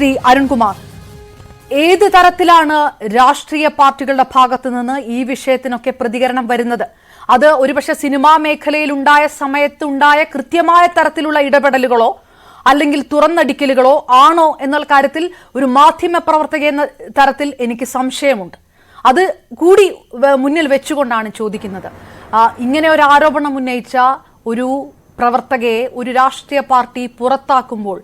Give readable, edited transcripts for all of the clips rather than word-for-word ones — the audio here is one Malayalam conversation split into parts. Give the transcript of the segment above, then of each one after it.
ശ്രീ അരുൺകുമാർ, ഏത് തരത്തിലാണ് രാഷ്ട്രീയ പാർട്ടികളുടെ ഭാഗത്തു നിന്ന് ഈ വിഷയത്തിനൊക്കെ പ്രതികരണം വരുന്നത്? അത് ഒരുപക്ഷെ സിനിമാ മേഖലയിൽ ഉണ്ടായ സമയത്തുണ്ടായ കൃത്യമായ തരത്തിലുള്ള ഇടപെടലുകളോ അല്ലെങ്കിൽ തുറന്നടിക്കലുകളോ ആണോ എന്നുള്ള കാര്യത്തിൽ ഒരു മാധ്യമ പ്രവർത്തക എന്ന തരത്തിൽ എനിക്ക് സംശയമുണ്ട്. അത് കൂടി മുന്നിൽ വെച്ചുകൊണ്ടാണ് ചോദിക്കുന്നത്. ഇങ്ങനെ ഒരു ആരോപണം ഉന്നയിച്ച ഒരു പ്രവർത്തകയെ ഒരു രാഷ്ട്രീയ പാർട്ടി പുറത്താക്കുമ്പോൾ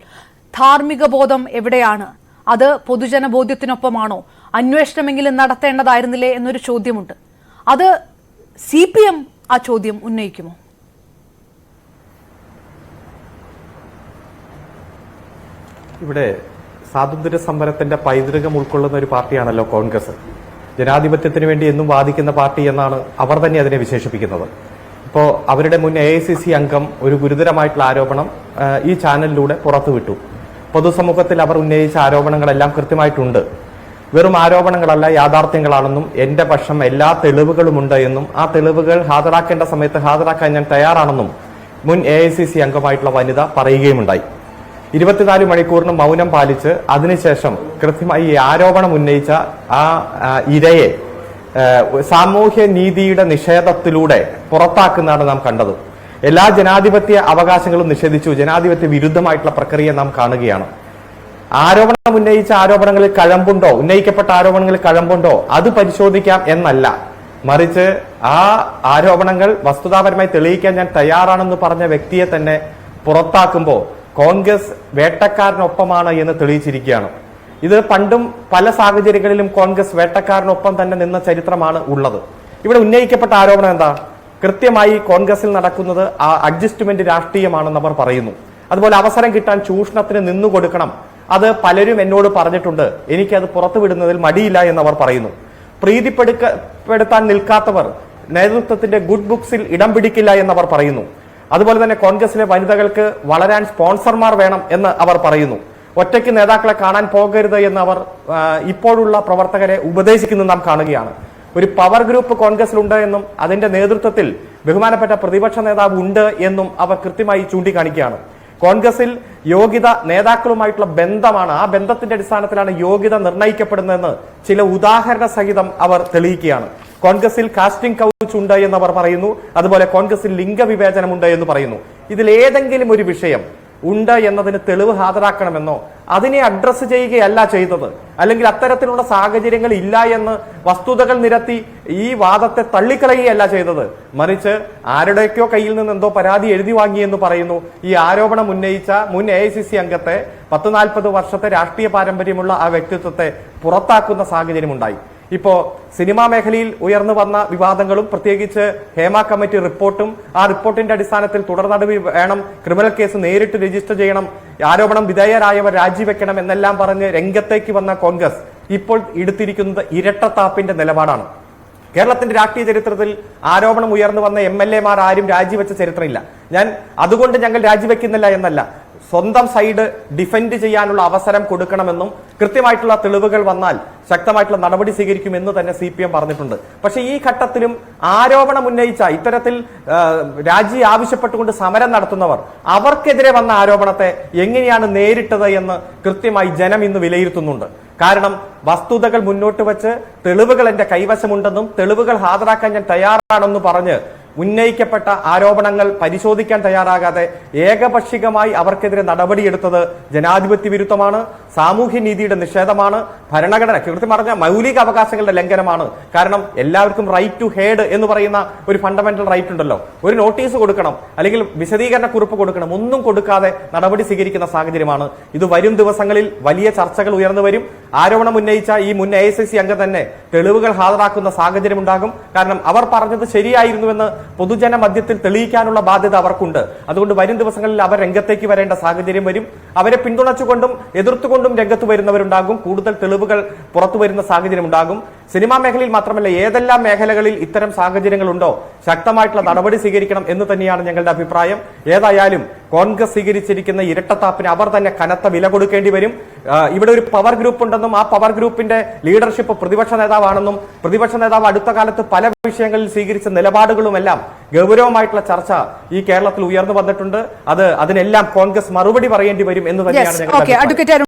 ധാർമ്മിക ബോധം എവിടെയാണ്? അത് പൊതുജന ബോധ്യത്തിനൊപ്പമാണോ? അന്വേഷണമെങ്കിലും നടത്തേണ്ടതായിരുന്നില്ലേ എന്നൊരു ചോദ്യമുണ്ട്. അത് CPM ആ ചോദ്യം ഉന്നയിക്കുമോ? ഇവിടെ സ്വാതന്ത്ര്യ സമരത്തിന്റെ പൈതൃകം ഉൾക്കൊള്ളുന്ന ഒരു പാർട്ടിയാണല്ലോ കോൺഗ്രസ്. ജനാധിപത്യത്തിന് വേണ്ടി എന്നും വാദിക്കുന്ന പാർട്ടി എന്നാണ് അവർ തന്നെ അതിനെ വിശേഷിപ്പിക്കുന്നത്. ഇപ്പോൾ അവരുടെ മുൻ AICC അംഗം ഒരു ഗുരുതരമായിട്ടുള്ള ആരോപണം ഈ ചാനലിലൂടെ പുറത്തുവിട്ടു. പൊതുസമൂഹത്തിൽ അവർ ഉന്നയിച്ച ആരോപണങ്ങളെല്ലാം കൃത്യമായിട്ടുണ്ട്. വെറും ആരോപണങ്ങളല്ല, യാഥാർത്ഥ്യങ്ങളാണെന്നും എന്റെ പക്ഷം എല്ലാ തെളിവുകളുമുണ്ട് എന്നും ആ തെളിവുകൾ ഹാജരാക്കേണ്ട സമയത്ത് ഹാജരാക്കാൻ ഞാൻ തയ്യാറാണെന്നും മുൻ AICC അംഗമായിട്ടുള്ള വനിത പറയുകയുമുണ്ടായി. 24 മണിക്കൂറിന് മൗനം പാലിച്ച് അതിനുശേഷം കൃത്യമായി ഈ ആരോപണം ഉന്നയിച്ച ആ ഇരയെ സാമൂഹ്യ നീതിയുടെ നിഷേധത്തിലൂടെ പുറത്താക്കുന്നതാണ് നാം കണ്ടത്. എല്ലാ ജനാധിപത്യ അവകാശങ്ങളും നിഷേധിച്ചു. ജനാധിപത്യ വിരുദ്ധമായിട്ടുള്ള പ്രക്രിയ നാം കാണുകയാണ്. ആരോപണം ഉന്നയിച്ച ആരോപണങ്ങളിൽ കഴമ്പുണ്ടോ, ഉന്നയിക്കപ്പെട്ട ആരോപണങ്ങളിൽ കഴമ്പുണ്ടോ, അത് പരിശോധിക്കാം എന്നല്ല, മറിച്ച് ആ ആരോപണങ്ങൾ വസ്തുതാപരമായി തെളിയിക്കാൻ ഞാൻ തയ്യാറാണെന്ന് പറഞ്ഞ വ്യക്തിയെ തന്നെ പുറത്താക്കുമ്പോൾ കോൺഗ്രസ് വേട്ടക്കാരനൊപ്പമാണ് എന്ന് തെളിയിച്ചിരിക്കുകയാണ്. ഇത് പണ്ടും പല സാഹചര്യങ്ങളിലും കോൺഗ്രസ് വേട്ടക്കാരനൊപ്പം തന്നെ നിന്ന ചരിത്രമാണ് ഉള്ളത്. ഇവിടെ ഉന്നയിക്കപ്പെട്ട ആരോപണം എന്താ? കൃത്യമായി കോൺഗ്രസിൽ നടക്കുന്നത് അഡ്ജസ്റ്റ്മെന്റ് രാഷ്ട്രീയമാണെന്ന് അവർ പറയുന്നു. അതുപോലെ അവസരം കിട്ടാൻ ചൂഷണത്തിന് നിന്നുകൊടുക്കണം. അത് പലരും എന്നോട് പറഞ്ഞിട്ടുണ്ട്, എനിക്കത് പുറത്തുവിടുന്നതിൽ മടിയില്ല എന്നവർ പറയുന്നു. പ്രീതിപ്പെടുത്താൻ നിൽക്കാത്തവർ നേതൃത്വത്തിന്റെ ഗുഡ് ബുക്സിൽ ഇടം പിടിക്കില്ല എന്നവർ പറയുന്നു. അതുപോലെ തന്നെ കോൺഗ്രസിലെ വനിതകൾക്ക് വളരാൻ സ്പോൺസർമാർ വേണം എന്ന് അവർ പറയുന്നു. ഒറ്റയ്ക്ക് നേതാക്കളെ കാണാൻ പോകരുത് എന്ന് അവർ ഇപ്പോഴുള്ള പ്രവർത്തകരെ ഉപദേശിക്കുന്നത് നാം കാണുകയാണ്. ഒരു പവർ ഗ്രൂപ്പ് കോൺഗ്രസിലുണ്ട് എന്നും അതിന്റെ നേതൃത്വത്തിൽ ബഹുമാനപ്പെട്ട പ്രതിപക്ഷ നേതാവ് ഉണ്ട് എന്നും അവർ കൃത്യമായി ചൂണ്ടിക്കാണിക്കുകയാണ്. കോൺഗ്രസിൽ യോഗ്യത നേതാക്കളുമായിട്ടുള്ള ബന്ധമാണ്, ആ ബന്ധത്തിന്റെ അടിസ്ഥാനത്തിലാണ് യോഗ്യത നിർണ്ണയിക്കപ്പെടുന്നതെന്ന് ചില ഉദാഹരണ സഹിതം അവർ തെളിയിക്കുകയാണ്. കോൺഗ്രസിൽ കാസ്റ്റിംഗ് കൗച്ച് ഉണ്ട് എന്നവർ പറയുന്നു. അതുപോലെ കോൺഗ്രസിൽ ലിംഗവിവേചനമുണ്ട് എന്ന് പറയുന്നു. ഇതിൽ ഏതെങ്കിലും ഒരു വിഷയം ഉണ്ട് എന്നതിന് തെളിവ് ഹാജരാക്കണമെന്നോ അതിനെ അഡ്രസ്സ് ചെയ്യുകയല്ല ചെയ്തത്, അല്ലെങ്കിൽ അത്തരത്തിലുള്ള സാഹചര്യങ്ങൾ ഇല്ല എന്ന് വസ്തുതകൾ നിരത്തി ഈ വാദത്തെ തള്ളിക്കളയുകയല്ല ചെയ്തത്, മറിച്ച് ആരുടെയൊക്കെയോ കയ്യിൽ നിന്ന് എന്തോ പരാതി എഴുതി വാങ്ങിയെന്ന് പറയുന്നു. ഈ ആരോപണം ഉന്നയിച്ച മുൻ AICC അംഗത്തെ 10-40 വർഷത്തെ രാഷ്ട്രീയ പാരമ്പര്യമുള്ള ആ വ്യക്തിത്വത്തെ പുറത്താക്കുന്ന സാഹചര്യമുണ്ടായി. ഇപ്പോ സിനിമാ മേഖലയിൽ ഉയർന്നു വന്ന വിവാദങ്ങളും പ്രത്യേകിച്ച് ഹേമ കമ്മിറ്റി റിപ്പോർട്ടും, ആ റിപ്പോർട്ടിന്റെ അടിസ്ഥാനത്തിൽ തുടർ നടപടി വേണം, ക്രിമിനൽ കേസ് നേരിട്ട് രജിസ്റ്റർ ചെയ്യണം, ആരോപണം വിധേയരായവർ രാജിവെക്കണം എന്നെല്ലാം പറഞ്ഞ് രംഗത്തേക്ക് വന്ന കോൺഗ്രസ് ഇപ്പോൾ എടുത്തിരിക്കുന്നത് ഇരട്ടത്താപ്പിന്റെ നിലപാടാണ്. കേരളത്തിന്റെ രാഷ്ട്രീയ ചരിത്രത്തിൽ ആരോപണം ഉയർന്നു വന്ന MLA മാർ ആരും രാജിവെച്ച ചരിത്രമില്ല. അതുകൊണ്ട് ഞങ്ങൾ രാജിവെക്കുന്നില്ല എന്നല്ല, സ്വന്തം സൈഡ് ഡിഫെൻഡ് ചെയ്യാനുള്ള അവസരം കൊടുക്കണമെന്നും കൃത്യമായിട്ടുള്ള തെളിവുകൾ വന്നാൽ ശക്തമായിട്ടുള്ള നടപടി സ്വീകരിക്കുമെന്ന് തന്നെ CPM പറഞ്ഞിട്ടുണ്ട്. പക്ഷേ ഈ ഘട്ടത്തിലും ആരോപണം ഉന്നയിച്ച ഇത്തരത്തിൽ രാജി ആവശ്യപ്പെട്ടുകൊണ്ട് സമരം നടത്തുന്നവർ അവർക്കെതിരെ വന്ന ആരോപണത്തെ എങ്ങനെയാണ് നേരിട്ടത് എന്ന് കൃത്യമായി ജനം ഇന്ന് വിലയിരുത്തുന്നുണ്ട്. കാരണം വസ്തുതകൾ മുന്നോട്ട് വെച്ച് തെളിവുകൾ എന്റെ കൈവശമുണ്ടെന്നും തെളിവുകൾ ഹാജരാക്കാൻ ഞാൻ തയ്യാറാണെന്ന് പറഞ്ഞ് ഉന്നയിക്കപ്പെട്ട ആരോപണങ്ങൾ പരിശോധിക്കാൻ തയ്യാറാകാതെ ഏകപക്ഷികമായി അവർക്കെതിരെ നടപടിയെടുത്തത് ജനാധിപത്യ വിരുദ്ധമാണ്, സാമൂഹ്യ നീതിയുടെ നിഷേധമാണ്, ഭരണഘടന കൃത്യം പറഞ്ഞ മൗലിക അവകാശങ്ങളുടെ ലംഘനമാണ്. കാരണം എല്ലാവർക്കും റൈറ്റ് ടു ഹേഡ് എന്ന് പറയുന്ന ഒരു ഫണ്ടമെന്റൽ റൈറ്റ് ഉണ്ടല്ലോ. ഒരു നോട്ടീസ് കൊടുക്കണം, അല്ലെങ്കിൽ വിശദീകരണ കുറിപ്പ് കൊടുക്കണം, ഒന്നും കൊടുക്കാതെ നടപടി സ്വീകരിക്കുന്ന സാഹചര്യമാണ്. ഇത് വരും ദിവസങ്ങളിൽ വലിയ ചർച്ചകൾ ഉയർന്നു വരും. ആരോപണം ഉന്നയിച്ച ഈ മുൻ AICC അംഗം തന്നെ തെളിവുകൾ ഹാജരാക്കുന്ന സാഹചര്യം ഉണ്ടാകും. കാരണം അവർ പറഞ്ഞത് ശരിയായിരുന്നുവെന്ന് പൊതുജന മധ്യത്തിൽ തെളിയിക്കാനുള്ള ബാധ്യത അവർക്കുണ്ട്. അതുകൊണ്ട് വരും ദിവസങ്ങളിൽ അവർ രംഗത്തേക്ക് വരേണ്ട സാഹചര്യം വരും. അവരെ പിന്തുണച്ചുകൊണ്ടും എതിർത്തുകൊണ്ടും രംഗത്ത് വരുന്നവരുണ്ടാകും. കൂടുതൽ തെളിവുകൾ പുറത്തു വരുന്ന സാഹചര്യം ഉണ്ടാകും. സിനിമാ മേഖലയിൽ മാത്രമല്ല, ഏതെല്ലാം മേഖലകളിൽ ഇത്തരം സാഹചര്യങ്ങളുണ്ടോ ശക്തമായിട്ടുള്ള നടപടി സ്വീകരിക്കണം എന്ന് തന്നെയാണ് ഞങ്ങളുടെ അഭിപ്രായം. ഏതായാലും കോൺഗ്രസ് സ്വീകരിച്ചിരിക്കുന്ന ഇരട്ടത്താപ്പിന് അവർ തന്നെ കനത്ത വില കൊടുക്കേണ്ടി വരും. ഇവിടെ ഒരു പവർ ഗ്രൂപ്പ് ഉണ്ടെന്നും ആ പവർ ഗ്രൂപ്പിന്റെ ലീഡർഷിപ്പ് പ്രതിപക്ഷ നേതാവാണെന്നും പ്രതിപക്ഷ നേതാവ് അടുത്ത കാലത്ത് പല വിഷയങ്ങളിൽ സ്വീകരിച്ച നിലപാടുകളുമെല്ലാം ഗൗരവമായിട്ടുള്ള ചർച്ച ഈ കേരളത്തിൽ ഉയർന്നു വന്നിട്ടുണ്ട്. അതിനെല്ലാം കോൺഗ്രസ് മറുപടി പറയേണ്ടി വരും എന്ന് തന്നെയാണ് ഞങ്ങളുടെ